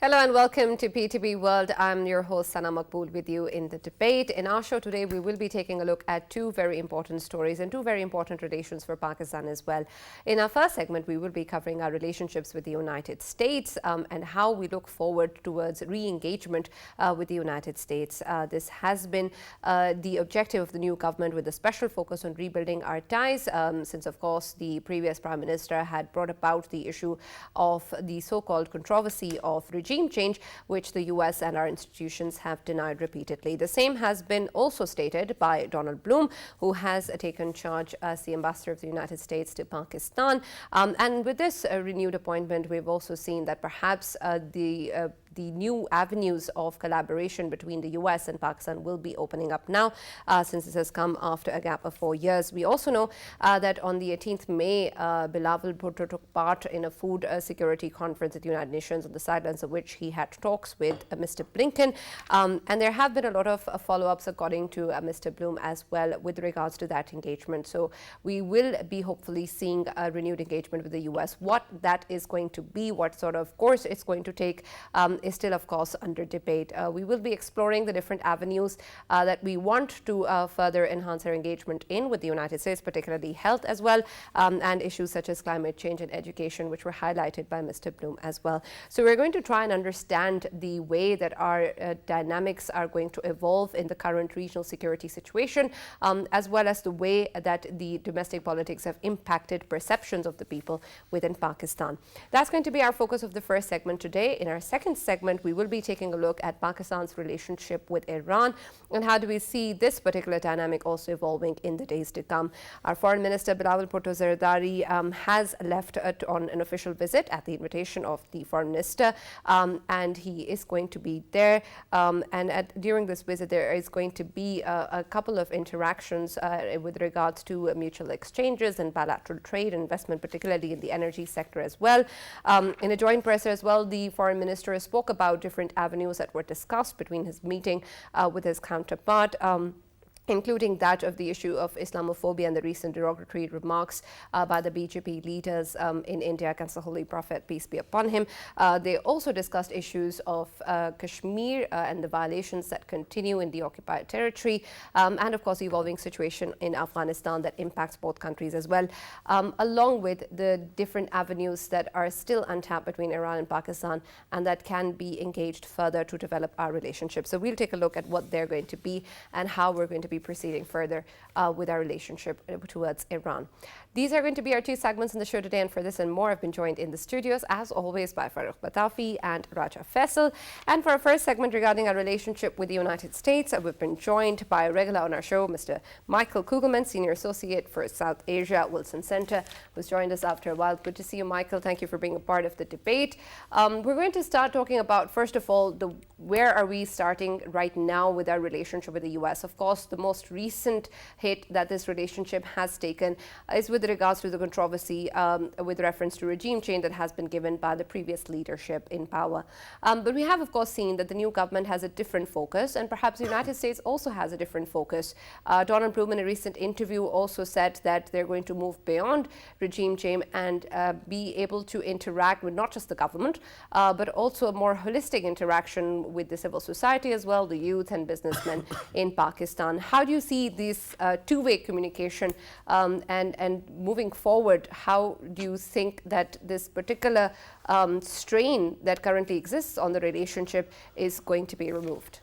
Hello and welcome to PTV World. I'm your host Sana Maqbool with you in the debate. In our show today, we will be taking a look at two very important stories and two very important relations for Pakistan as well. In our first segment, we will be covering our relationships with the United States and how we look forward towards re-engagement with the United States. This has been the objective of the new government, with a special focus on rebuilding our ties, since of course the previous Prime Minister had brought about the issue of the so-called controversy of regime change, which the US and our institutions have denied repeatedly. The same has been also stated by Donald Bloom, who has taken charge as the ambassador of the United States to Pakistan. And with this renewed appointment, we've also seen that perhaps the new avenues of collaboration between the US and Pakistan will be opening up now, since this has come after a gap of 4 years. We also know that on the 18th May, Bilawal Bhutto took part in a food security conference at the United Nations, on the sidelines of which he had talks with Mr. Blinken. And there have been a lot of follow-ups, according to Mr. Bloom, as well, with regards to that engagement. So we will be hopefully seeing a renewed engagement with the US. What that is going to be, what sort of course it's going to take, is still, of course, under debate. We will be exploring the different avenues that we want to further enhance our engagement in with the United States, particularly health as well, and issues such as climate change and education, which were highlighted by Mr. Bloom as well. So we're going to try and understand the way that our dynamics are going to evolve in the current regional security situation, as well as the way that the domestic politics have impacted perceptions of the people within Pakistan. That's going to be our focus of the first segment today. In our second segment, we will be taking a look at Pakistan's relationship with Iran and how do we see this particular dynamic also evolving in the days to come. Our Foreign Minister Bilawal Bhutto has left on an official visit at the invitation of the Foreign Minister, and he is going to be there. During this visit, there is going to be a couple of interactions with regards to mutual exchanges and bilateral trade and investment, particularly in the energy sector as well. In a joint presser as well, the Foreign Minister spoke about different avenues that were discussed between his meeting with his counterpart, including that of the issue of Islamophobia and the recent derogatory remarks by the BJP leaders in India against the Holy Prophet, peace be upon him. They also discussed issues of Kashmir and the violations that continue in the occupied territory, and of course the evolving situation in Afghanistan that impacts both countries as well, along with the different avenues that are still untapped between Iran and Pakistan and that can be engaged further to develop our relationship. So we'll take a look at what they're going to be and how we're going to be proceeding further with our relationship towards Iran. These are going to be our two segments in the show today, and for this and more, I've been joined in the studios, as always, by Farrukh Pitafi and Raja Faisal. And for our first segment regarding our relationship with the United States, we've been joined by a regular on our show, Mr. Michael Kugelman, Senior Associate for South Asia at Wilson Center, who's joined us after a while. Good to see you, Michael. Thank you for being a part of the debate. We're going to start talking about, first of all, where are we starting right now with our relationship with the U.S.? Of course, the most recent hit that this relationship has taken is with regards to the controversy with reference to regime change that has been given by the previous leadership in power. But we have, of course, seen that the new government has a different focus, and perhaps the United States also has a different focus. Donald Bloom, in a recent interview, also said that they're going to move beyond regime change and be able to interact with not just the government, but also a more holistic interaction with the civil society as well, the youth and businessmen in Pakistan. How do you see this two-way communication and moving forward? How do you think that this particular strain that currently exists on the relationship is going to be removed?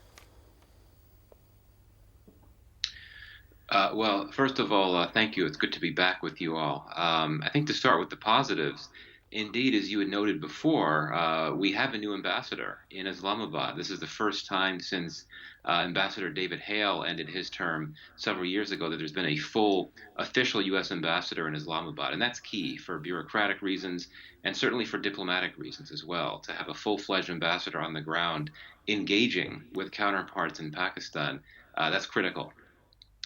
Well, first of all, thank you. It's good to be back with you all. I think to start with the positives, indeed, as you had noted before, we have a new ambassador in Islamabad. This is the first time since Ambassador David Hale ended his term several years ago that there's been a full official U.S. ambassador in Islamabad. And that's key for bureaucratic reasons and certainly for diplomatic reasons as well, to have a full-fledged ambassador on the ground engaging with counterparts in Pakistan. That's critical.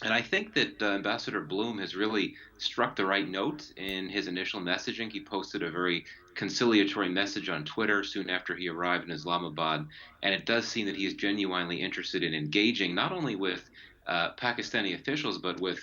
And I think that Ambassador Bloom has really struck the right note in his initial messaging. He posted a very conciliatory message on Twitter soon after he arrived in Islamabad, and it does seem that he is genuinely interested in engaging not only with Pakistani officials, but with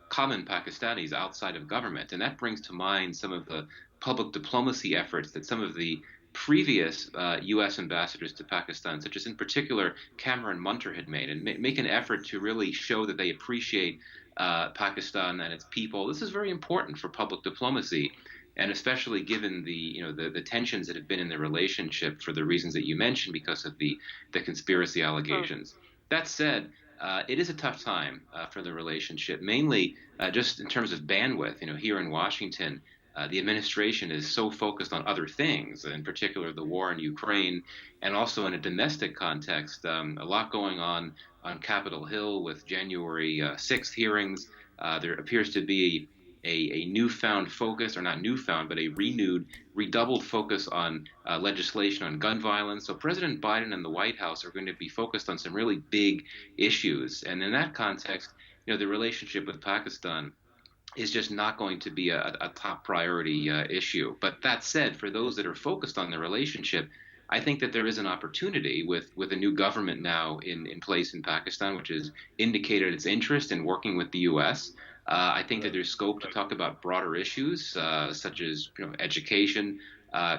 common Pakistanis outside of government. And that brings to mind some of the public diplomacy efforts that some of the previous U.S. ambassadors to Pakistan, such as in particular Cameron Munter had made, and make an effort to really show that they appreciate Pakistan and its people. This is very important for public diplomacy, and especially given the tensions that have been in the relationship for the reasons that you mentioned because of the conspiracy allegations. That said, it is a tough time for the relationship, mainly just in terms of bandwidth. Here in Washington, the administration is so focused on other things, in particular the war in Ukraine, and also in a domestic context, a lot going on Capitol Hill with January 6th hearings. There appears to be a newfound focus, or not newfound, but a redoubled focus on legislation on gun violence. So President Biden and the White House are going to be focused on some really big issues. And in that context, the relationship with Pakistan is just not going to be a top priority issue. But that said, for those that are focused on the relationship, I think that there is an opportunity with a new government now in place in Pakistan, which has indicated its interest in working with the U.S. I think that there's scope to talk about broader issues such as education,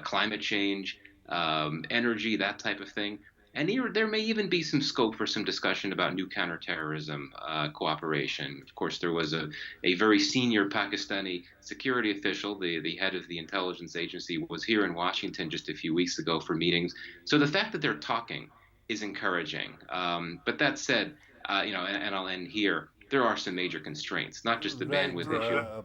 climate change, energy, that type of thing. And there may even be some scope for some discussion about new counterterrorism cooperation. Of course, there was a very senior Pakistani security official, the head of the intelligence agency, was here in Washington just a few weeks ago for meetings. So the fact that they're talking is encouraging. But that said, and I'll end here, there are some major constraints, not just the Right. bandwidth issue.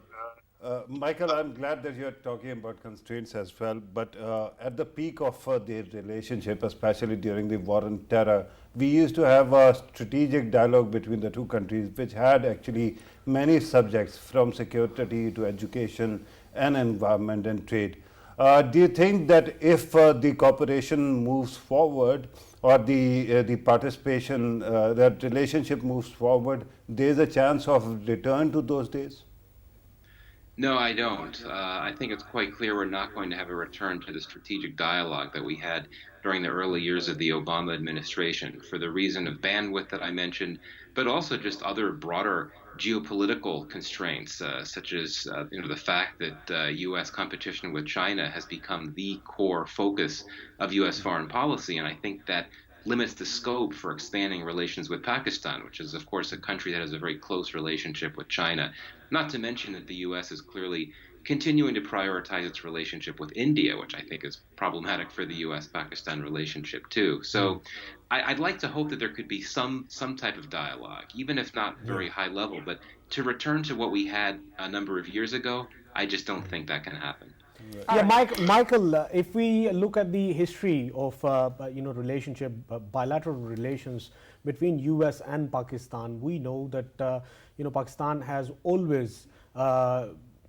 Michael, I'm glad that you're talking about constraints as well. But at the peak of the relationship, especially during the war on terror, we used to have a strategic dialogue between the two countries, which had actually many subjects from security to education and environment and trade. Do you think that if the cooperation moves forward or the participation, that relationship moves forward, there's a chance of return to those days? No, I don't. I think it's quite clear we're not going to have a return to the strategic dialogue that we had during the early years of the Obama administration for the reason of bandwidth that I mentioned, but also just other broader geopolitical constraints, such as the fact that U.S. competition with China has become the core focus of U.S. foreign policy, and I think that limits the scope for expanding relations with Pakistan, which is, of course, a country that has a very close relationship with China. Not to mention that the U.S. is clearly continuing to prioritize its relationship with India, which I think is problematic for the U.S.-Pakistan relationship, too. So I'd like to hope that there could be some type of dialogue, even if not very high level. But to return to what we had a number of years ago, I just don't think that can happen. Yeah, Michael, if we look at the history of relationship, bilateral relations between U.S. and Pakistan, we know that Pakistan has always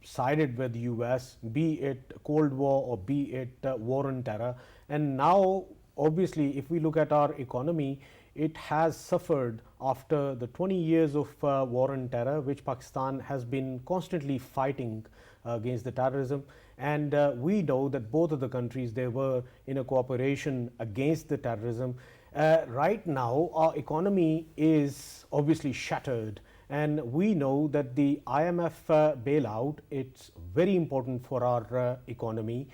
sided with U.S., be it Cold War or be it war on terror. And now, obviously, if we look at our economy, it has suffered after the 20 years of war on terror, which Pakistan has been constantly fighting against the terrorism. And we know that both of the countries, they were in a cooperation against the terrorism. Right now, our economy is obviously shattered. And we know that the IMF bailout, it's very important for our economy.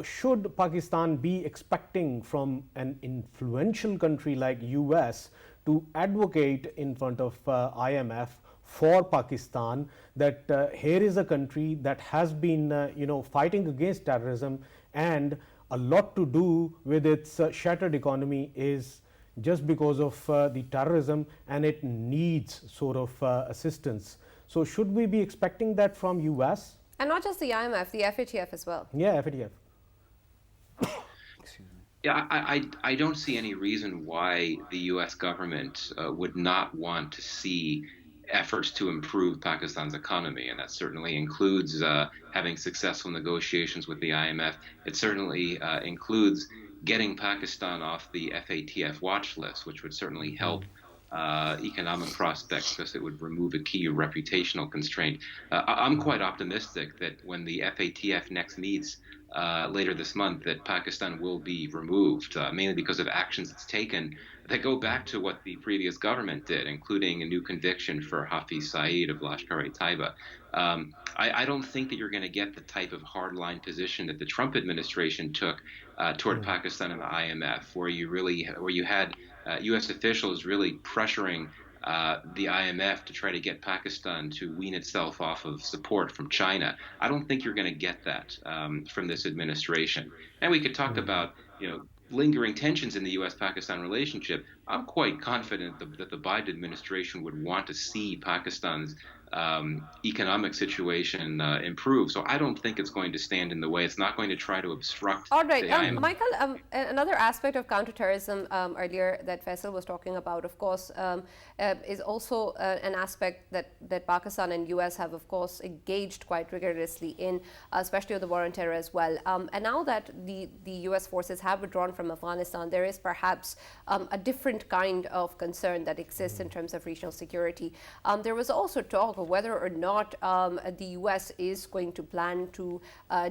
Should Pakistan be expecting from an influential country like US to advocate in front of IMF for Pakistan that here is a country that has been fighting against terrorism, and a lot to do with its shattered economy is just because of the terrorism, and it needs sort of assistance. So should we be expecting that from US? And not just the IMF, the FATF as well. Yeah, FATF. Yeah, I don't see any reason why the U.S. government would not want to see efforts to improve Pakistan's economy, and that certainly includes having successful negotiations with the IMF. It certainly includes getting Pakistan off the FATF watch list, which would certainly help economic prospects because it would remove a key reputational constraint. I'm quite optimistic that when the FATF next meets later this month, that Pakistan will be removed, mainly because of actions it's taken that go back to what the previous government did, including a new conviction for Hafiz Saeed of Lashkar-e-Taiba. I don't think that you're going to get the type of hardline position that the Trump administration took toward Pakistan and the IMF, where you had U.S. officials really pressuring the IMF to try to get Pakistan to wean itself off of support from China. I don't think you're going to get that from this administration. And we could talk about, lingering tensions in the U.S.-Pakistan relationship. I'm quite confident that the Biden administration would want to see Pakistan's economic situation improve. So I don't think it's going to stand in the way. It's not going to try to obstruct. All right, the IMF. Michael, another aspect of counterterrorism earlier that Faisal was talking about, of course, is also an aspect that Pakistan and US have, of course, engaged quite rigorously in, especially with the war on terror as well. And now that the US forces have withdrawn from Afghanistan, there is perhaps a different kind of concern that exists in terms of regional security. There was also talk of whether or not the US is going to plan to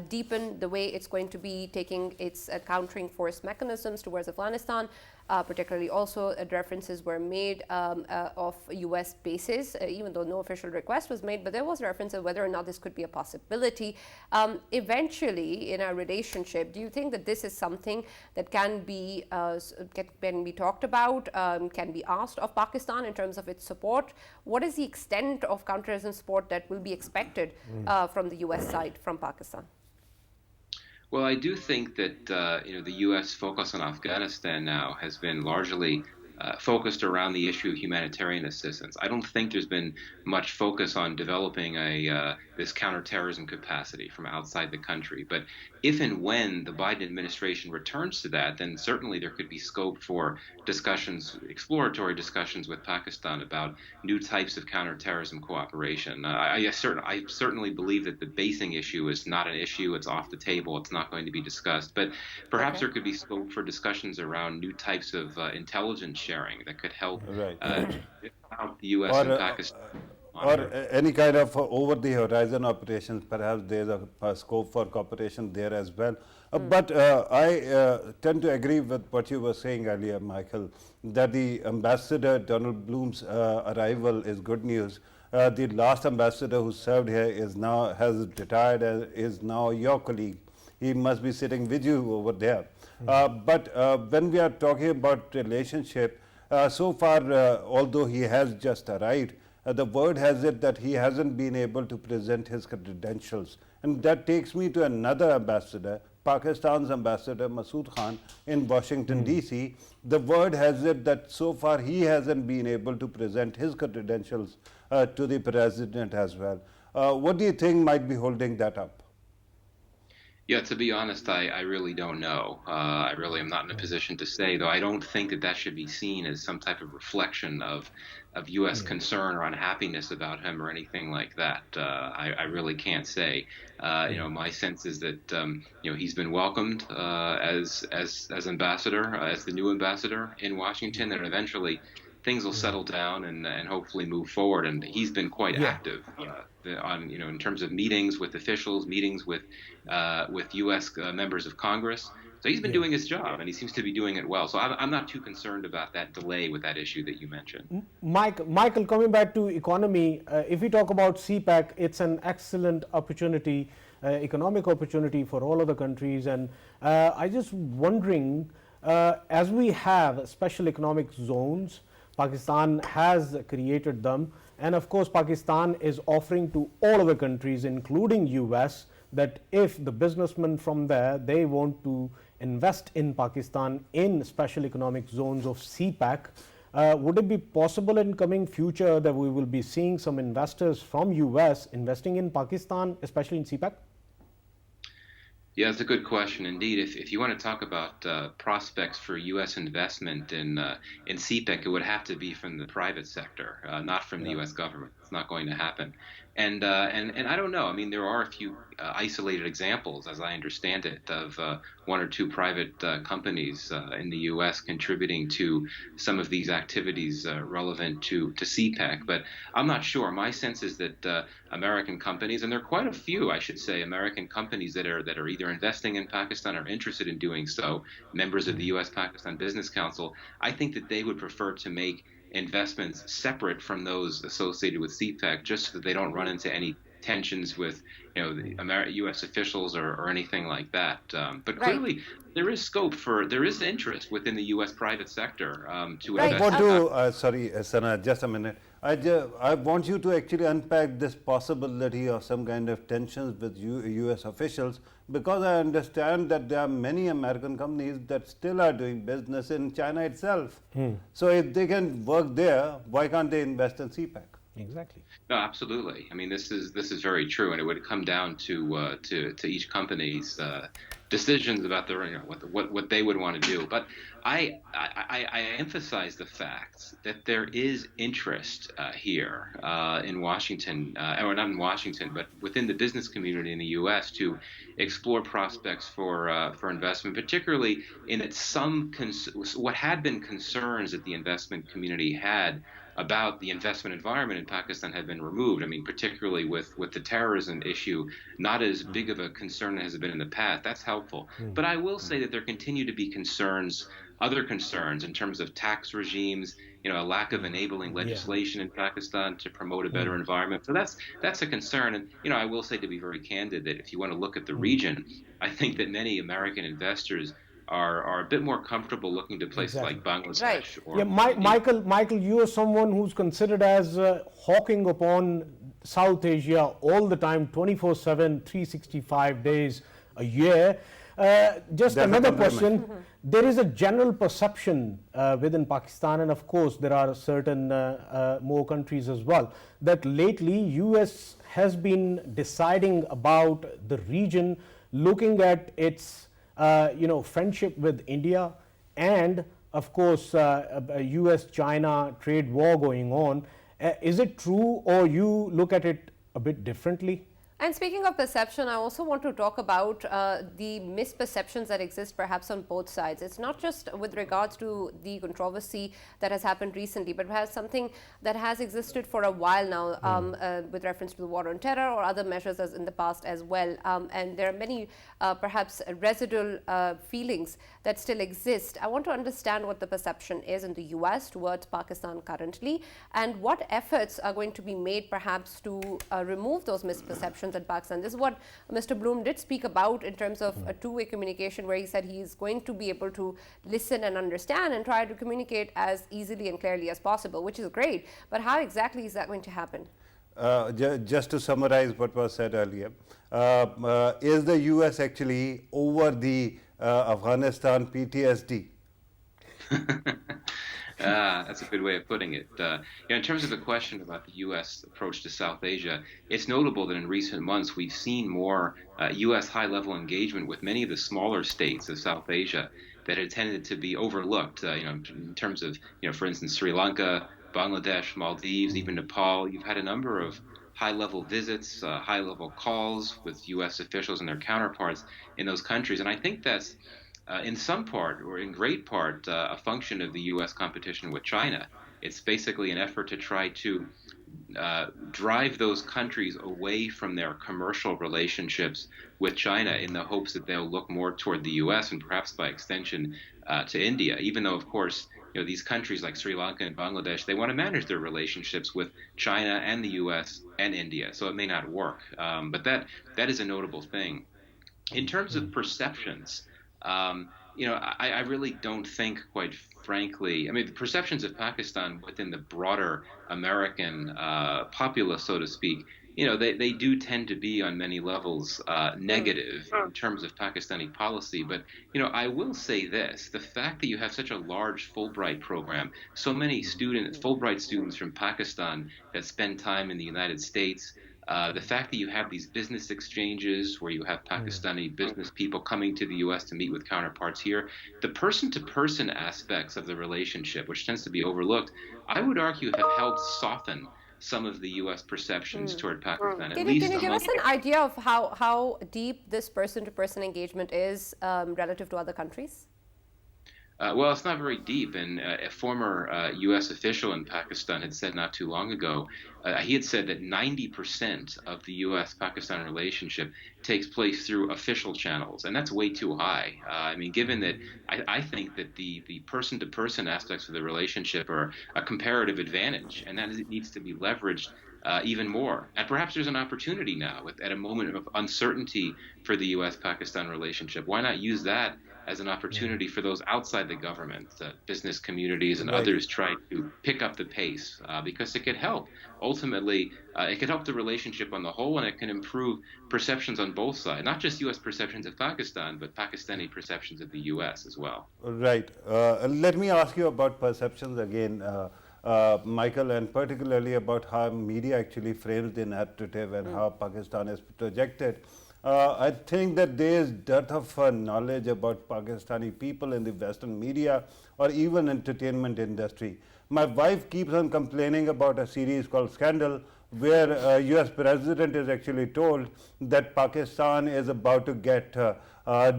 deepen the way it's going to be taking its countering force mechanisms towards Afghanistan. Particularly also references were made of US bases, even though no official request was made, but there was reference of whether or not this could be a possibility. Eventually, in our relationship, do you think that this is something that can be talked about, can be asked of Pakistan in terms of its support? What is the extent of counterterrorism support that will be expected from the US side, from Pakistan? Well, I do think that the U.S. focus on Afghanistan now has been largely focused around the issue of humanitarian assistance. I don't think there's been much focus on developing this counterterrorism capacity from outside the country. But if and when the Biden administration returns to that, then certainly there could be scope for discussions, exploratory discussions with Pakistan about new types of counterterrorism cooperation. I certainly believe that the basing issue is not an issue. It's off the table. It's not going to be discussed. But perhaps there could be scope for discussions around new types of intelligence sharing that could help the U.S. and Pakistan. Or any kind of over-the-horizon operations, perhaps there's a scope for cooperation there as well. But I tend to agree with what you were saying earlier, Michael, that the Ambassador Donald Bloom's arrival is good news. The last ambassador who served here has retired and is now your colleague. He must be sitting with you over there. But when we are talking about relationship, so far, although he has just arrived, the word has it that he hasn't been able to present his credentials. And that takes me to another ambassador, Pakistan's ambassador Masood Khan in Washington, D.C. The word has it that so far he hasn't been able to present his credentials to the president as well. What do you think might be holding that up? Yeah, to be honest, I really don't know. I really am not in a position to say, though I don't think that should be seen as some type of reflection of U.S. concern or unhappiness about him or anything like that. I really can't say. My sense is that he's been welcomed as ambassador, as the new ambassador in Washington, and eventually things will settle down and hopefully move forward. And he's been quite active in terms of meetings with officials, meetings with U.S. members of Congress. So he's been doing his job, and he seems to be doing it well. So I'm not too concerned about that delay with that issue that you mentioned. Michael, coming back to economy, if we talk about CPEC, it's an excellent opportunity, economic opportunity for all of the countries. And I just wondering, as we have special economic zones, Pakistan has created them. And of course, Pakistan is offering to all of the countries, including US, that if the businessmen from there, they want to invest in Pakistan in special economic zones of CPEC, would it be possible in coming future that we will be seeing some investors from US investing in Pakistan, especially in CPEC? Yeah, it's a good question indeed. If you want to talk about prospects for U.S. investment in CPEC, it would have to be from the private sector, not from the U.S. government. It's not going to happen. And I don't know. I mean, there are a few isolated examples, as I understand it, of one or two private companies in the U.S. contributing to some of these activities relevant to CPEC. But I'm not sure. My sense is that American companies, and there are quite a few, I should say, American companies that are either investing in Pakistan or interested in doing so, members of the U.S.-Pakistan Business Council, I think that they would prefer to make investments separate from those associated with CPEC, just so that they don't run into any tensions with the U.S. officials or anything like that. But Right. clearly, there is interest within the U.S. private sector to Right. I invest. want to, sorry, Sana, just a minute. I want you to actually unpack this possibility of some kind of tensions with U.S. officials, because I understand that there are many American companies that still are doing business in China itself. So if they can work there, why can't they invest in CPEC? Exactly. No, absolutely. I mean, this is very true, and it would come down to each company's decisions about their what they would want to do. But I emphasize the fact that there is interest here in Washington, or not in Washington, but within the business community in the U.S. to explore prospects for investment, particularly in that what had been concerns that the investment community had about the investment environment in Pakistan had been removed. I mean, particularly with the terrorism issue, not as big of a concern as it been in the past. That's helpful. But I will say that there continue to be other concerns in terms of tax regimes, a lack of enabling legislation in Pakistan to promote a better environment. So that's a concern. And, I will say, to be very candid, that if you want to look at the region, I think that many American investors are a bit more comfortable looking to places like Bangladesh. Right. Or Michael, you are someone who's considered as hawking upon South Asia all the time, 24/7, 365 days a year. Just That's another a compliment. question. There is a general perception within Pakistan, and of course there are certain more countries as well, that lately US has been deciding about the region, looking at its friendship with India, and of course US-China trade war going on. Is it true, or you look at it a bit differently? And speaking of perception, I also want to talk about the misperceptions that exist perhaps on both sides. It's not just with regards to the controversy that has happened recently, but perhaps something that has existed for a while now with reference to the war on terror or other measures as in the past as well. And there are many perhaps residual feelings that still exist. I want to understand what the perception is in the US towards Pakistan currently, and what efforts are going to be made perhaps to remove those misperceptions in Pakistan. This is what Mr. Bloom did speak about in terms of a two-way communication, where he said he is going to be able to listen and understand and try to communicate as easily and clearly as possible, which is great. But how exactly is that going to happen? Just to summarize what was said earlier, is the US actually over the Afghanistan PTSD? That's a good way of putting it. In terms of the question about the U.S. approach to South Asia, it's notable that in recent months we've seen more U.S. high-level engagement with many of the smaller states of South Asia that had tended to be overlooked. In terms of, for instance, Sri Lanka, Bangladesh, Maldives, even Nepal. You've had a number of high-level visits, high-level calls with U.S. officials and their counterparts in those countries, and I think that's in some part, or in great part, a function of the U.S. competition with China. It's basically an effort to try to drive those countries away from their commercial relationships with China in the hopes that they'll look more toward the U.S. and perhaps by extension to India, even though, of course, these countries like Sri Lanka and Bangladesh, they want to manage their relationships with China and the U.S. and India, so it may not work. But that is a notable thing. In terms of perceptions, I really don't think, quite frankly, the perceptions of Pakistan within the broader American populace, so to speak, they do tend to be on many levels negative in terms of Pakistani policy. But, I will say this, the fact that you have such a large Fulbright program, so many Fulbright students from Pakistan that spend time in the United States, the fact that you have these business exchanges where you have Pakistani business people coming to the U.S. to meet with counterparts here, the person-to-person aspects of the relationship, which tends to be overlooked, I would argue have helped soften some of the U.S. perceptions toward Pakistan. Can you give us an idea of how deep this person-to-person engagement is relative to other countries? Well, it's not very deep, and a former U.S. official in Pakistan had said not too long ago, he had said that 90% of the U.S.-Pakistan relationship takes place through official channels, and that's way too high. Given that I think that the person-to-person aspects of the relationship are a comparative advantage, and that needs to be leveraged even more. And perhaps there's an opportunity now, at a moment of uncertainty for the U.S.-Pakistan relationship. Why not use that as an opportunity for those outside the government, business communities and others trying to pick up the pace, because it could help. Ultimately, it could help the relationship on the whole, and it can improve perceptions on both sides, not just U.S. perceptions of Pakistan, but Pakistani perceptions of the U.S. as well. Right. Let me ask you about perceptions again, Michael, and particularly about how media actually frames the narrative and how Pakistan is projected. I think that there is dearth of knowledge about Pakistani people in the Western media or even entertainment industry. My wife keeps on complaining about a series called Scandal, where US President is actually told that Pakistan is about to get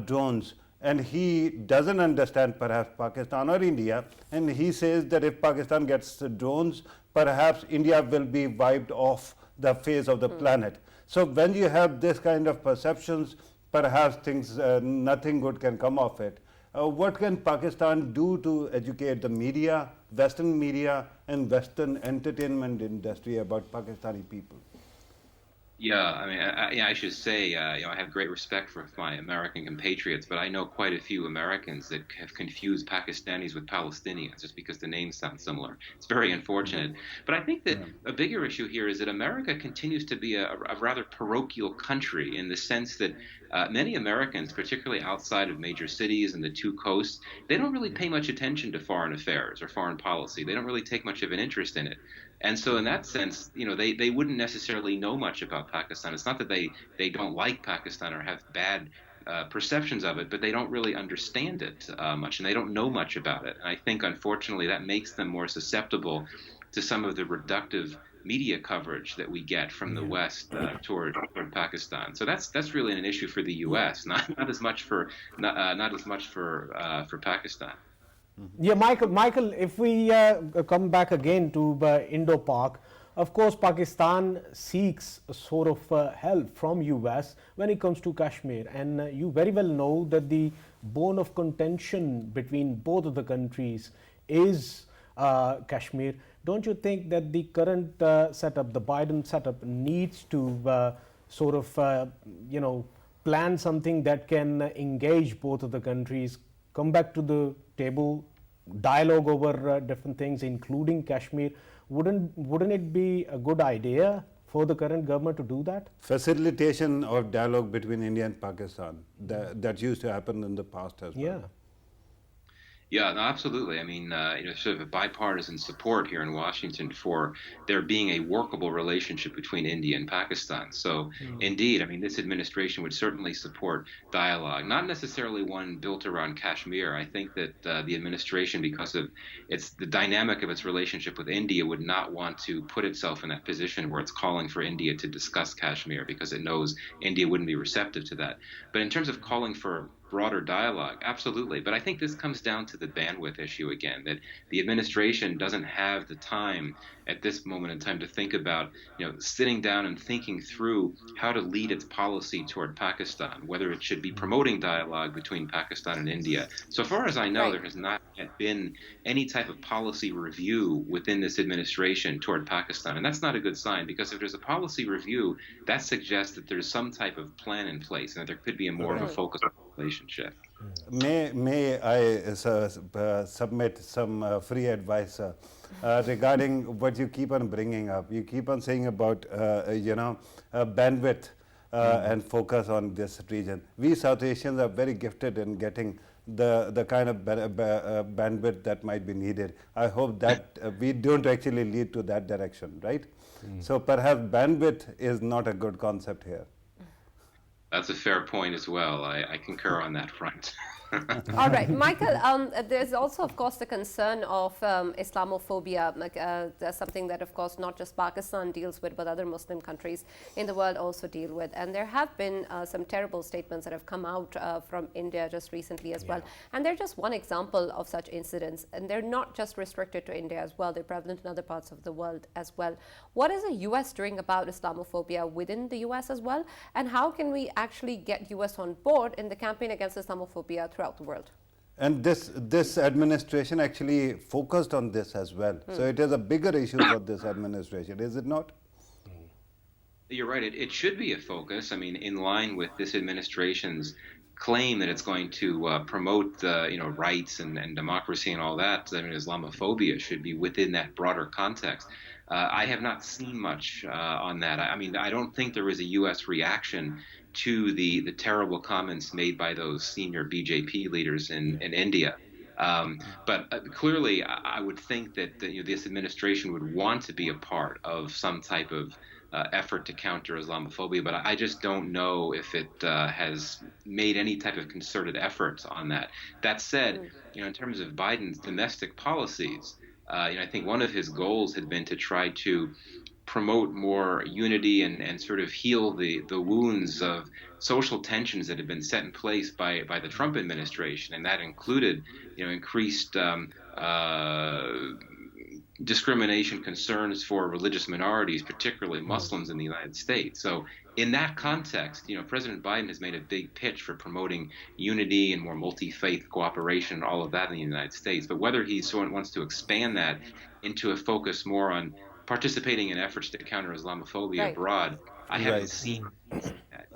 drones. And he doesn't understand perhaps Pakistan or India, and he says that if Pakistan gets drones, perhaps India will be wiped off the face of the planet. So when you have this kind of perceptions, perhaps things, nothing good can come of it. What can Pakistan do to educate the media, Western media and Western entertainment industry about Pakistani people? Yeah, I mean, I should say, I have great respect for my American compatriots, but I know quite a few Americans that have confused Pakistanis with Palestinians just because the names sound similar. It's very unfortunate. But I think that a bigger issue here is that America continues to be a rather parochial country in the sense that many Americans, particularly outside of major cities and the two coasts, they don't really pay much attention to foreign affairs or foreign policy. They don't really take much of an interest in it. And so in that sense, they wouldn't necessarily know much about Pakistan. It's not that they don't like Pakistan or have bad perceptions of it, but they don't really understand it much, and they don't know much about it. And I think, unfortunately, that makes them more susceptible to some of the reductive media coverage that we get from the West toward Pakistan. So that's really an issue for the U.S., not as much for Pakistan. Yeah, Michael, if we come back again to Indo-Pak, of course, Pakistan seeks a sort of help from US when it comes to Kashmir, and you very well know that the bone of contention between both of the countries is Kashmir. Don't you think that the current setup, the Biden setup, needs to sort of, plan something that can engage both of the countries, come back to the table, dialogue over different things, including Kashmir? Wouldn't it be a good idea for the current government to do that? Facilitation of dialogue between India and Pakistan, that used to happen in the past as well. Yeah. Yeah, no, absolutely. I mean, sort of a bipartisan support here in Washington for there being a workable relationship between India and Pakistan. So, indeed, I mean, this administration would certainly support dialogue, not necessarily one built around Kashmir. I think that the administration, because of the dynamic of its relationship with India, would not want to put itself in that position where it's calling for India to discuss Kashmir because it knows India wouldn't be receptive to that. But in terms of calling for broader dialogue, absolutely. But I think this comes down to the bandwidth issue again, that the administration doesn't have the time at this moment in time to think about, sitting down and thinking through how to lead its policy toward Pakistan, whether it should be promoting dialogue between Pakistan and India. So far as I know, there has not yet been any type of policy review within this administration toward Pakistan. And that's not a good sign, because if there's a policy review, that suggests that there's some type of plan in place and that there could be more of a focus on the relationship. May I submit some free advice regarding what you keep on bringing up? You keep on saying about bandwidth and focus on this region. We South Asians are very gifted in getting the kind of bandwidth that might be needed. I hope that we don't actually lead to that direction, right? So perhaps bandwidth is not a good concept here. That's a fair point as well. I concur on that front. All right, Michael, there's also, of course, the concern of Islamophobia. That's something that, of course, not just Pakistan deals with, but other Muslim countries in the world also deal with. And there have been some terrible statements that have come out from India just recently as well. And they're just one example of such incidents. And they're not just restricted to India as well. They're prevalent in other parts of the world as well. What is the U.S. doing about Islamophobia within the U.S. as well? And how can we actually get U.S. on board in the campaign against Islamophobia throughout the world? And this administration actually focused on this as well. So it is a bigger issue for this administration, is it not? You're right. It should be a focus. I mean, in line with this administration's claim that it's going to promote, rights and democracy and all that. I mean, Islamophobia should be within that broader context. I have not seen much on that. I mean, I don't think there was a U.S. reaction to the terrible comments made by those senior BJP leaders in India. But clearly, I would think that this administration would want to be a part of some type of effort to counter Islamophobia, but I just don't know if it has made any type of concerted efforts on that. That said, in terms of Biden's domestic policies, I think one of his goals had been to try to promote more unity and sort of heal the wounds of social tensions that had been set in place by the Trump administration, and that included increased discrimination concerns for religious minorities, particularly Muslims in the United States. So in that context, President Biden has made a big pitch for promoting unity and more multi-faith cooperation and all of that in the United States. But whether he wants to expand that into a focus more on participating in efforts to counter Islamophobia abroad, I haven't seen.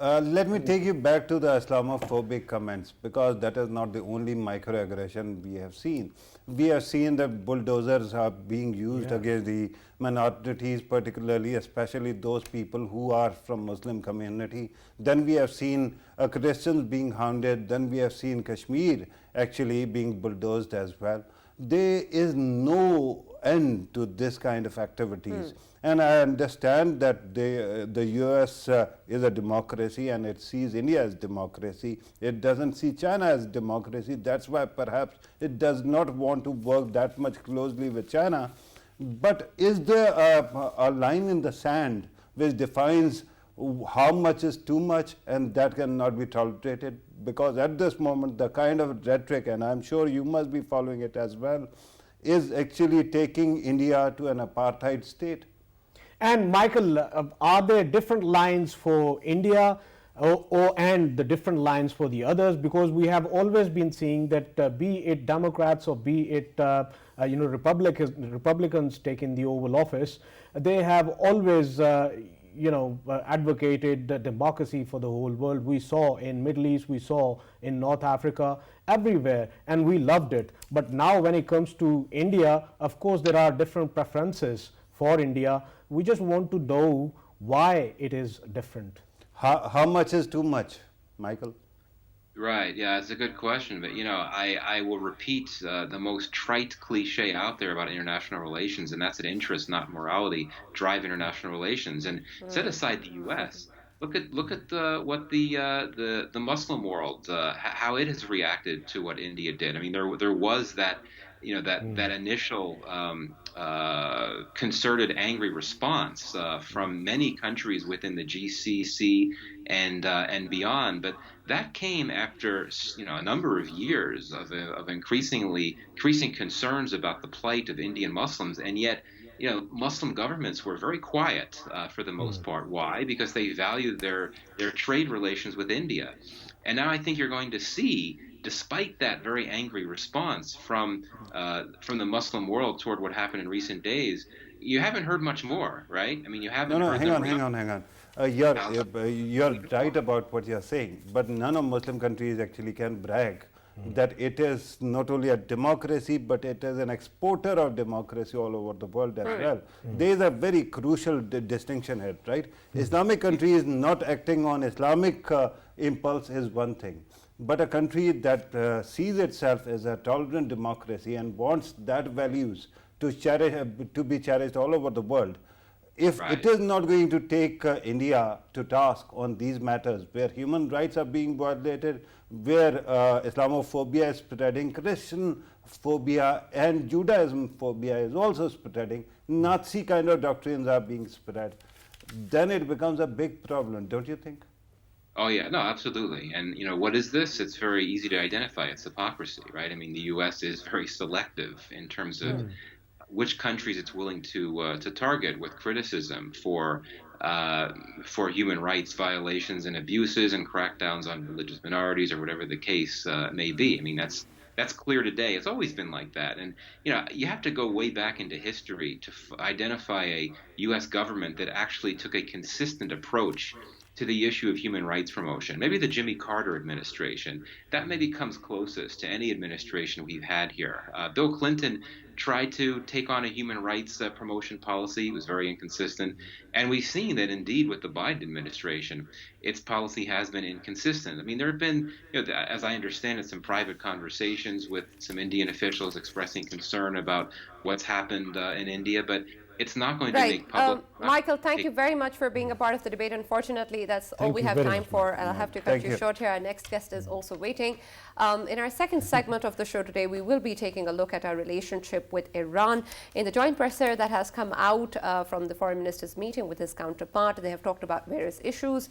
Let me take you back to the Islamophobic comments, because that is not the only microaggression we have seen. We have seen that bulldozers are being used against the minorities, particularly, especially those people who are from Muslim community. Then we have seen Christians being hounded. Then we have seen Kashmir actually being bulldozed as well. There is no end to this kind of activities. And I understand that the US is a democracy and it sees India as democracy. It doesn't see China as democracy. That's why perhaps it does not want to work that much closely with China. But is there a line in the sand which defines how much is too much and that cannot be tolerated? Because at this moment, the kind of rhetoric, and I'm sure you must be following it as well, is actually taking India to an apartheid state. And Michael, are there different lines for India and the different lines for the others? Because we have always been seeing that be it Democrats or be it Republicans taking the Oval Office, they have always advocated the democracy for the whole world. We saw in Middle East, we saw in North Africa, everywhere, and we loved it. But now when it comes to India, of course there are different preferences for India. We just want to know why it is different. How much is too much, Michael? Right. Yeah, it's a good question. But, I will repeat the most trite cliche out there about international relations, and that's that interest, not morality, drive international relations. And set aside the U.S., look at what the Muslim world, how it has reacted to what India did. I mean, there was that that initial concerted angry response from many countries within the GCC and beyond, but that came after a number of years of increasing concerns about the plight of Indian Muslims, and yet Muslim governments were very quiet for the most part. Why? Because they valued their trade relations with India, and now I think you're going to see, despite that very angry response from the Muslim world toward what happened in recent days, you haven't heard much more, right? I mean, you haven't. No, hang on. You're right about what you're saying, but none of Muslim countries actually can brag that it is not only a democracy, but it is an exporter of democracy all over the world as well. There is a very crucial distinction here, right? Islamic countries not acting on Islamic impulse is one thing. But a country that sees itself as a tolerant democracy and wants that values to be cherished all over the world, if it is not going to take India to task on these matters, where human rights are being violated, where Islamophobia is spreading, Christian phobia and Judaism phobia is also spreading, Nazi kind of doctrines are being spread, then it becomes a big problem, don't you think? Oh, yeah, no, absolutely. And, what is this? It's very easy to identify. It's hypocrisy, right? I mean, the U.S. is very selective in terms of which countries it's willing to target with criticism for human rights violations and abuses and crackdowns on religious minorities or whatever the case may be. I mean, That's clear today. It's always been like that. And, you have to go way back into history to identify a U.S. government that actually took a consistent approach to the issue of human rights promotion. Maybe the Jimmy Carter administration, that maybe comes closest to any administration we've had here. Bill Clinton tried to take on a human rights promotion policy. It was very inconsistent. And we've seen that indeed with the Biden administration, its policy has been inconsistent. I mean, there have been, as I understand it, some private conversations with some Indian officials expressing concern about what's happened in India, but it's not going to make public. Michael, thank you very much for being a part of the debate. Unfortunately, that's all we have time for, and I'll have to cut you short here. Our next guest is also waiting. In our second segment of the show today, we will be taking a look at our relationship with Iran. In the joint presser that has come out from the foreign minister's meeting with his counterpart, they have talked about various issues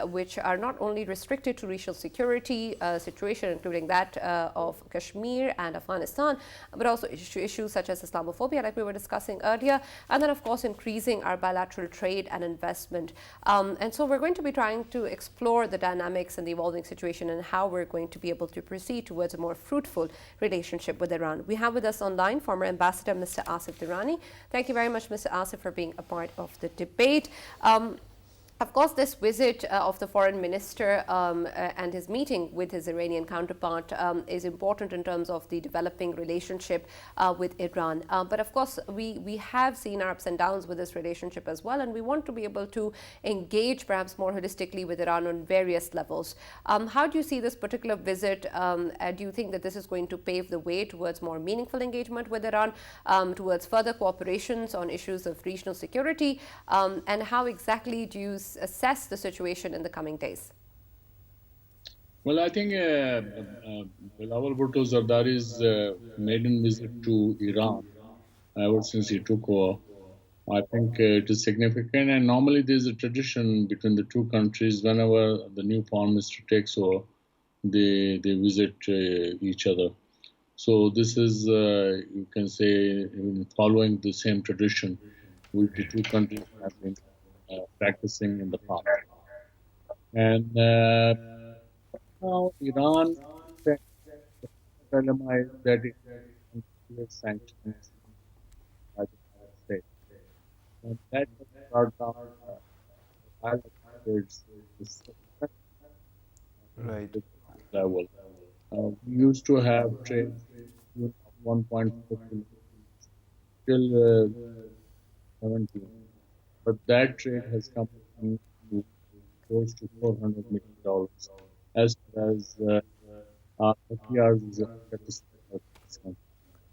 which are not only restricted to regional security situation, including that of Kashmir and Afghanistan, but also issues such as Islamophobia, like we were discussing earlier, and then, of course, increasing our bilateral trade and investment. And so we're going to be trying to explore the dynamics and the evolving situation and how we're going to be able to proceed towards a more fruitful relationship with Iran. We have with us online former Ambassador Mr. Asif Durrani. Thank you very much, Mr. Asif, for being a part of the debate. Of course, this visit of the foreign minister and his meeting with his Iranian counterpart is important in terms of the developing relationship with Iran. But of course, we have seen our ups and downs with this relationship as well, and we want to be able to engage perhaps more holistically with Iran on various levels. How do you see this particular visit? Do you think that this is going to pave the way towards more meaningful engagement with Iran, towards further cooperations on issues of regional security? And how exactly do you assess the situation in the coming days? Well, I think Bilawal Bhutto Zardari's maiden visit to Iran, ever since he took over, I think it is significant. And normally there is a tradition between the two countries. Whenever the new foreign minister takes over, they visit each other. So this is, you can say, following the same tradition which the two countries have been practicing in the past. And now Iran dilemma is that it has sanctions by the United States. And that has brought down Right. level. We used to have trade of 1.4 billion till 17. But that trade has come to close to $400 million as far as FDRs is concerned.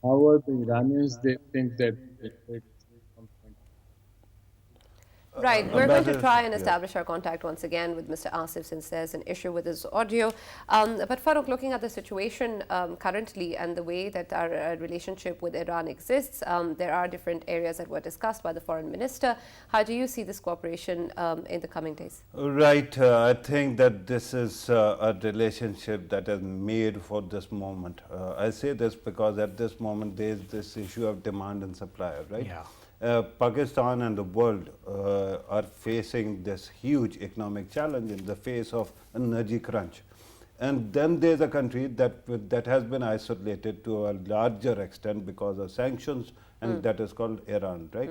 However, the Iranians, they think that the trade Right. We're going to try and establish our contact once again with Mr. Asif, since there's an issue with his audio. But Farrukh, looking at the situation currently and the way that our relationship with Iran exists, there are different areas that were discussed by the foreign minister. How do you see this cooperation in the coming days? Right. I think that this is a relationship that is made for this moment. I say this because at this moment there is this issue of demand and supply, right? Yeah. Pakistan and the world are facing this huge economic challenge in the face of energy crunch. And then there's a country that has been isolated to a larger extent because of sanctions, and that is called Iran, right?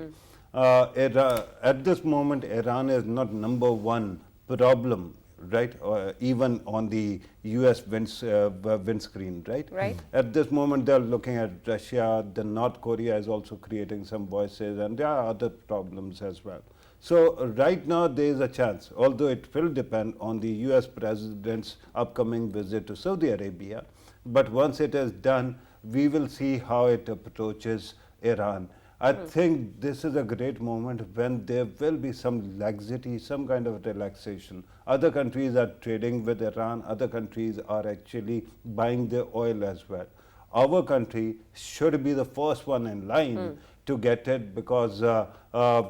At this moment, Iran is not number one problem, right? Even on the US windscreen, right? Right. At this moment, they're looking at Russia. The North Korea is also creating some voices, and there are other problems as well. So right now, there is a chance, although it will depend on the US president's upcoming visit to Saudi Arabia. But once it is done, we will see how it approaches Iran. I think this is a great moment when there will be some laxity, some kind of relaxation. Other countries are trading with Iran. Other countries are actually buying their oil as well. Our country should be the first one in line to get it, because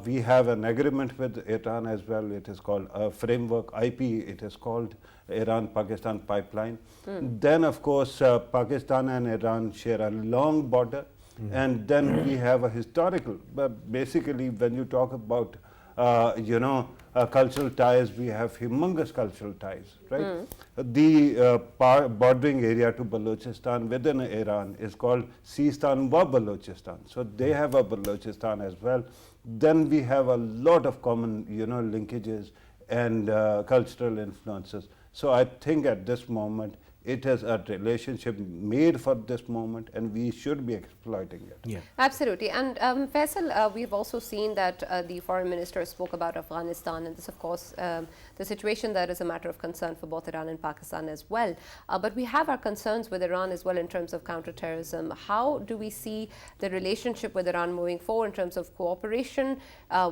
we have an agreement with Iran as well. It is called a framework, IP, it is called Iran-Pakistan pipeline. Then, of course, Pakistan and Iran share a long border. And then we have a historical, but basically when you talk about cultural ties. We have humongous cultural ties, right? The bordering area to Balochistan within Iran is called Sistan wa Balochistan. So they have a Balochistan as well. Then we have a lot of common, linkages and cultural influences. So I think at this moment, it is a relationship made for this moment, and we should be exploiting it. Yeah. Absolutely. And Faisal, we've also seen that the foreign minister spoke about Afghanistan, and this, of course, the situation there is a matter of concern for both Iran and Pakistan as well. But we have our concerns with Iran as well in terms of counterterrorism. How do we see the relationship with Iran moving forward in terms of cooperation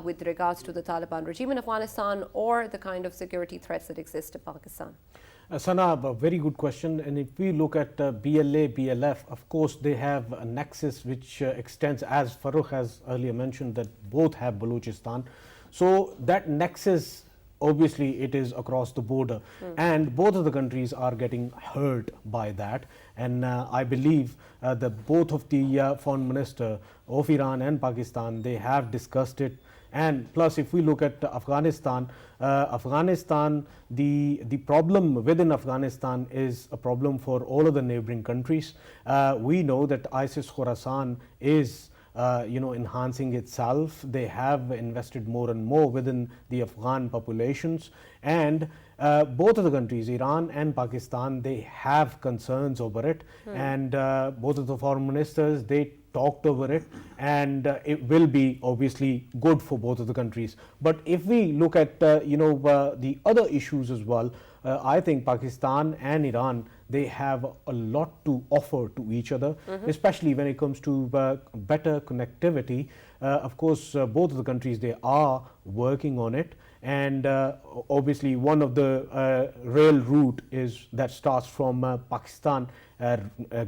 with regards to the Taliban regime in Afghanistan or the kind of security threats that exist to Pakistan? Sana, a very good question. And if we look at BLA, BLF, of course, they have a nexus which extends, as Farrukh has earlier mentioned, that both have Balochistan. So that nexus, obviously, it is across the border. And both of the countries are getting hurt by that. And I believe that both of the foreign minister of Iran and Pakistan, they have discussed it. And plus, if we look at Afghanistan, the problem within Afghanistan is a problem for all of the neighboring countries. We know that ISIS Khorasan is enhancing itself. They have invested more and more within the Afghan populations, and both of the countries, Iran and Pakistan, they have concerns over it. And both of the foreign ministers, they talked over it, and it will be obviously good for both of the countries. But if we look at the other issues as well, I think Pakistan and Iran, they have a lot to offer to each other, especially when it comes to better connectivity. Of course, both of the countries, they are working on it. And obviously, one of the rail route is that starts from Pakistan,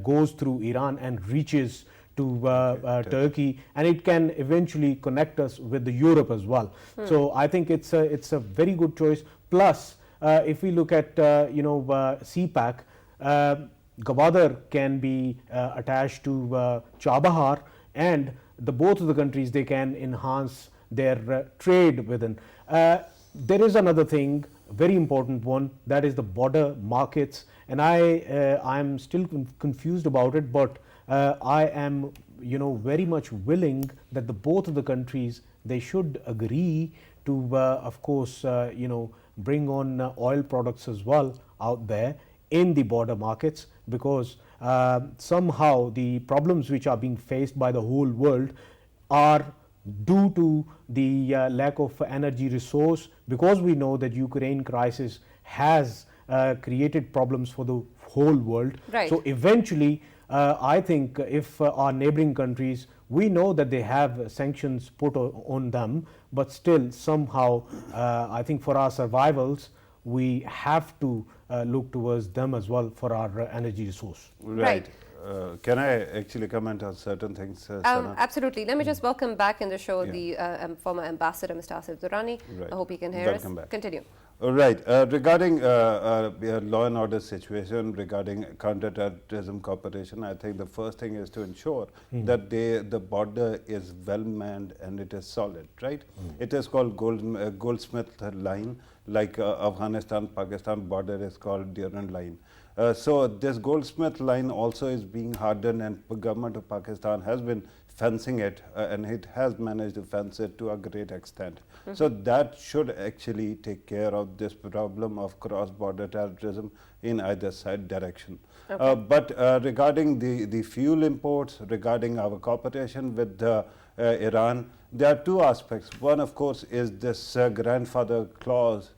goes through Iran and reaches to Turkey, and it can eventually connect us with the Europe as well. So I think it's a very good choice. Plus, if we look at CPAC, Gwadar can be attached to Chabahar, and both of the countries, they can enhance their trade within. There is another thing, very important one, that is the border markets, and I'm still confused about it, but I am very much willing that both of the countries, they should agree to of course bring on oil products as well out there in the border markets, because somehow the problems which are being faced by the whole world are due to the lack of energy resource, because we know that Ukraine crisis has created problems for the whole world. Right. So eventually, I think if our neighboring countries, we know that they have sanctions put on them, but still somehow I think for our survivals, we have to look towards them as well for our energy resource. Right. Can I actually comment on certain things, Sana? Absolutely. Let me just welcome back in the show the former ambassador, Mr. Asif Durrani. Right. I hope he can hear Welcome us. back. Continue. Right. Regarding law and order situation, regarding counter-terrorism cooperation, I think the first thing is to ensure that the border is well manned and it is solid, right? It is called Goldsmith line, like Afghanistan-Pakistan border is called Durand line. So this Goldsmith line also is being hardened, and the government of Pakistan has been fencing it, and it has managed to fence it to a great extent. So that should actually take care of this problem of cross-border terrorism in either side direction. Okay. But regarding the fuel imports, regarding our cooperation with Iran, there are two aspects. One, of course, is this grandfather clause,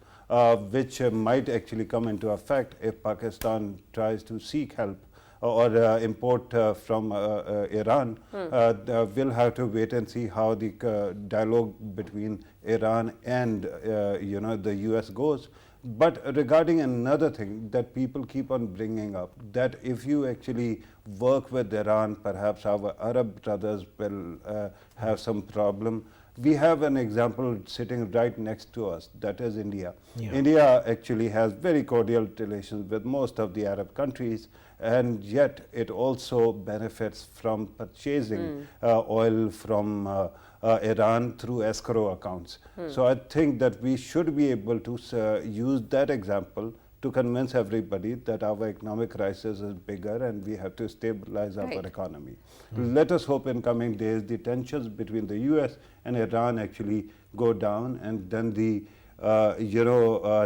which might actually come into effect if Pakistan tries to seek help or import from Iran. We'll have to wait and see how the dialogue between Iran and the US goes. But regarding another thing that people keep on bringing up, that if you actually work with Iran, perhaps our Arab brothers will have some problem. We have an example sitting right next to us, that is India. Yeah. India actually has very cordial relations with most of the Arab countries, and yet it also benefits from purchasing oil from Iran through escrow accounts. So I think that we should be able to use that example to convince everybody that our economic crisis is bigger and we have to stabilize our economy. Let us hope in coming days the tensions between the US and Iran actually go down, and then the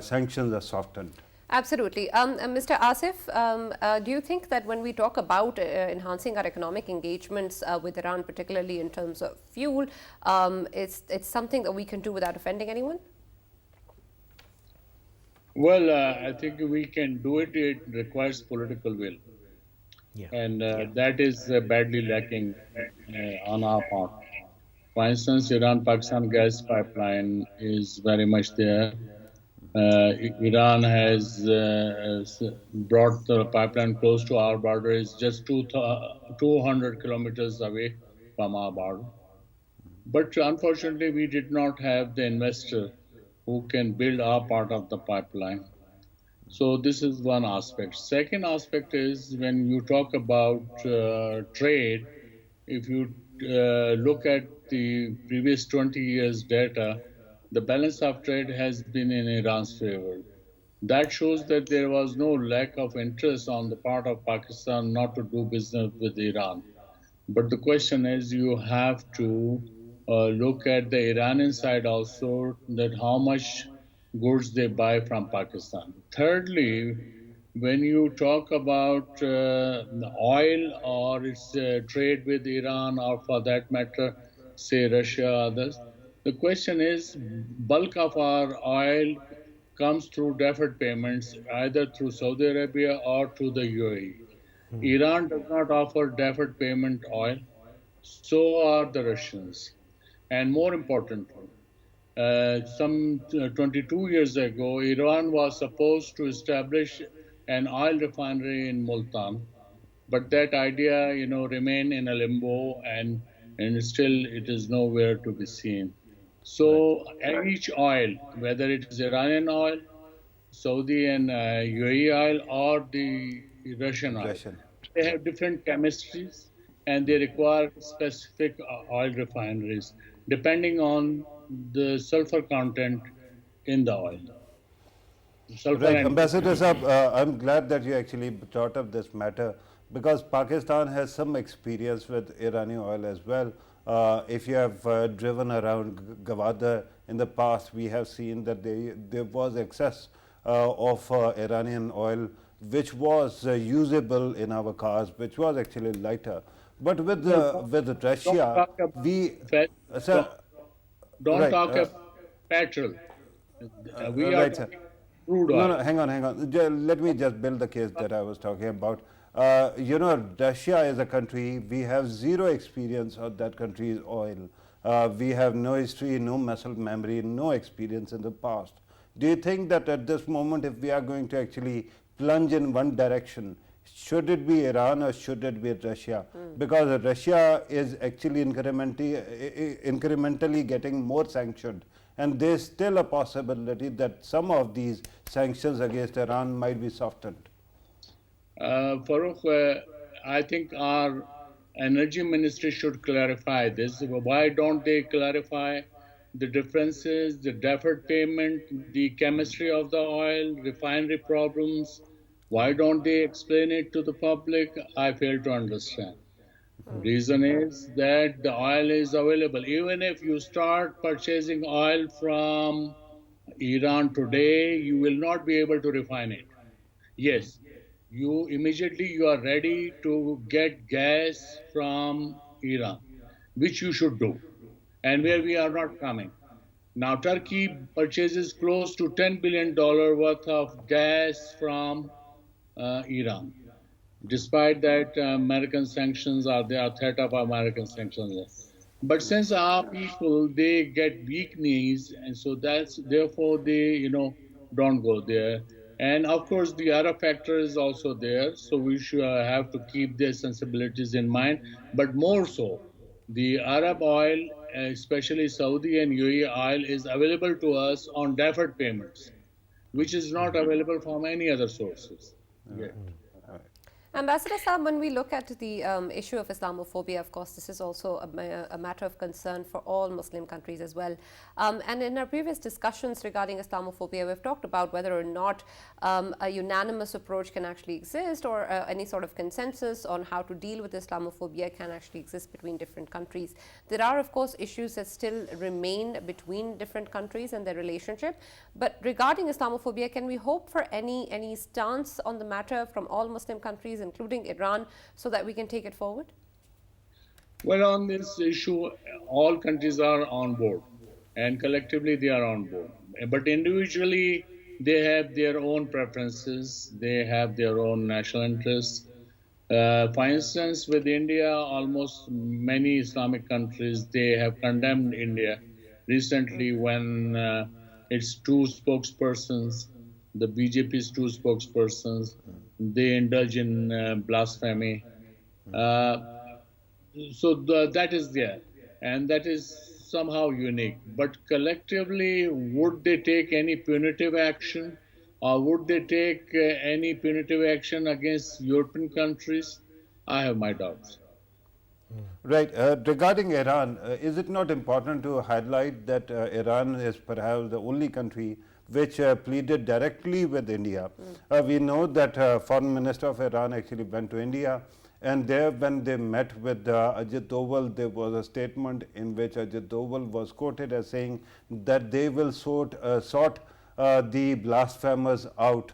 sanctions are softened. Absolutely. Mr. Asif, do you think that when we talk about enhancing our economic engagements with Iran, particularly in terms of fuel, it's something that we can do without offending anyone? Well, I think we can do it. It requires political will. Yeah. And that is badly lacking on our part. For instance, Iran-Pakistan gas pipeline is very much there. Iran has brought the pipeline close to our border. It's just 200 kilometers away from our border. But unfortunately, we did not have the investor who can build our part of the pipeline. So this is one aspect. Second aspect is when you talk about trade, if you look at the previous 20 years data, the balance of trade has been in Iran's favor. That shows that there was no lack of interest on the part of Pakistan not to do business with Iran. But the question is, you have to look at the Iranian side also, that how much goods they buy from Pakistan. Thirdly, when you talk about oil or its trade with Iran, or for that matter, say Russia, others, the question is, bulk of our oil comes through deferred payments, either through Saudi Arabia or to the UAE. Iran does not offer deferred payment oil, so are the Russians. And more importantly, some 22 years ago, Iran was supposed to establish an oil refinery in Multan, but that idea, remained in a limbo, and still it is nowhere to be seen. So each oil, whether it is Iranian oil, Saudi and UAE oil, or the Russian oil, they have different chemistries and they require specific oil refineries depending on the sulfur content in the oil. Right, Ambassador Saab, I'm glad that you actually brought up this matter, because Pakistan has some experience with Iranian oil as well. If you have driven around Gwadar in the past, we have seen that there was excess of Iranian oil, which was usable in our cars, which was actually lighter. But with Russia, we don't talk about petrol. We are talking crude oil. No, hang on. Let me just build the case that I was talking about. Russia is a country, we have zero experience of that country's oil. We have no history, no muscle memory, no experience in the past. Do you think that at this moment, if we are going to actually plunge in one direction, should it be Iran or should it be Russia? Because Russia is actually incrementally getting more sanctioned, and there's still a possibility that some of these sanctions against Iran might be softened. Farrukh, I think our energy ministry should clarify this. Why don't they clarify the differences, the deferred payment, the chemistry of the oil, refinery problems? Why don't they explain it to the public? I fail to understand. Reason is that the oil is available. Even if you start purchasing oil from Iran today, you will not be able to refine it. Yes, you are ready to get gas from Iran, which you should do, and where we are not coming. Now, Turkey purchases close to $10 billion worth of gas from Iran. Despite that, American sanctions are there, threat of American sanctions. But since our people, they get weak knees, and so therefore they, don't go there. And of course, the Arab factor is also there, so we should have to keep their sensibilities in mind. But more so, the Arab oil, especially Saudi and UAE oil, is available to us on deferred payments, which is not available from any other sources. Yeah. Ambassador Saab, when we look at the issue of Islamophobia, of course, this is also a matter of concern for all Muslim countries as well. And in our previous discussions regarding Islamophobia, we've talked about whether or not a unanimous approach can actually exist, or any sort of consensus on how to deal with Islamophobia can actually exist between different countries. There are, of course, issues that still remain between different countries and their relationship. But regarding Islamophobia, can we hope for any stance on the matter from all Muslim countries, including Iran, so that we can take it forward? Well, on this issue, all countries are on board, and collectively they are on board. But individually, they have their own preferences, they have their own national interests. For instance, with India, almost many Islamic countries, they have condemned India recently when its two spokespersons, the BJP's two spokespersons, they indulge in blasphemy. That is there, and that is somehow unique. But collectively, would they take any punitive action, or would they take any punitive action against European countries? I have my doubts. Right. Regarding Iran, is it not important to highlight that Iran is perhaps the only country which pleaded directly with India? We know that Foreign Minister of Iran actually went to India, and there when they met with Ajit Doval, there was a statement in which Ajit Doval was quoted as saying that they will sort the blasphemers out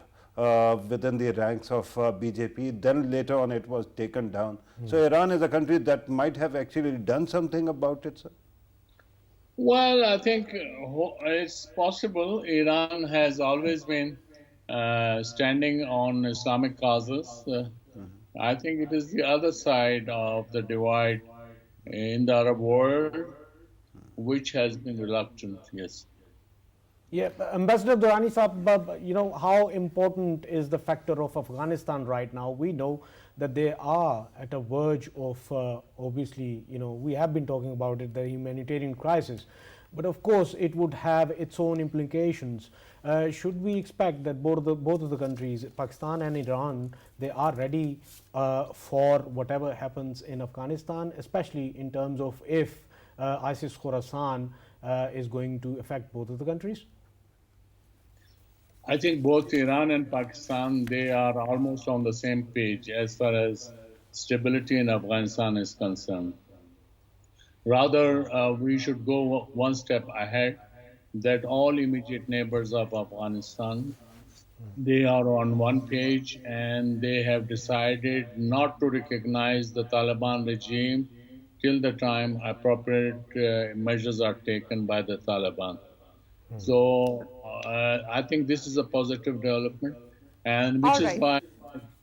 within the ranks of BJP. Then later on it was taken down. So Iran is a country that might have actually done something about it, sir? Well, I think it's possible. Iran has always been standing on Islamic causes. I think it is the other side of the divide in the Arab world which has been reluctant, yes. Yeah, Ambassador Durrani Saab, you know, how important is the factor of Afghanistan right now? We know that they are at a verge of, obviously, you know, we have been talking about it, the humanitarian crisis. But of course, it would have its own implications. Should we expect that both of the countries, Pakistan and Iran, they are ready for whatever happens in Afghanistan, especially in terms of if ISIS Khorasan is going to affect both of the countries? I think both Iran and Pakistan, they are almost on the same page as far as stability in Afghanistan is concerned. Rather, we should go one step ahead, that all immediate neighbors of Afghanistan, they are on one page, and they have decided not to recognize the Taliban regime till the time appropriate measures are taken by the Taliban. So I think this is a positive development, and which is why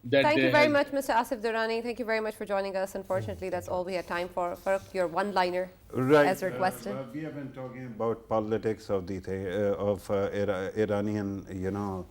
that Thank you very much, Mr. Asif Durrani. Thank you very much for joining us. Unfortunately, that's all we had time for. Farrukh, your one-liner as requested. We have been talking about politics of the Iranian, you know,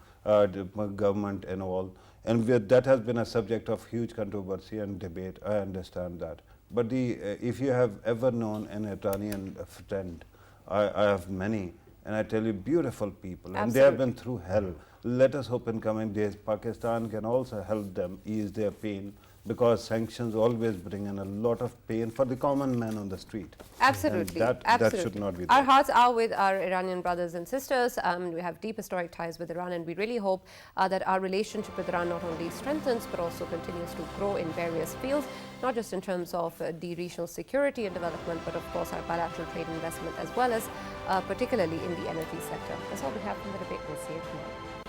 government and all, and that has been a subject of huge controversy and debate. I understand that, but if you have ever known an Iranian friend, I have many. And I tell you, beautiful people, and they have been through hell. Let us hope in coming days Pakistan can also help them ease their pain, because sanctions always bring in a lot of pain for the common man on the street. Absolutely. That should not be there. Our hearts are with our Iranian brothers and sisters. We have deep historic ties with Iran, and we really hope that our relationship with Iran not only strengthens but also continues to grow in various fields, not just in terms of the regional security and development, but of course our bilateral trade investment, as well as particularly in the energy sector. That's all we have from the debate. We'll see you tomorrow.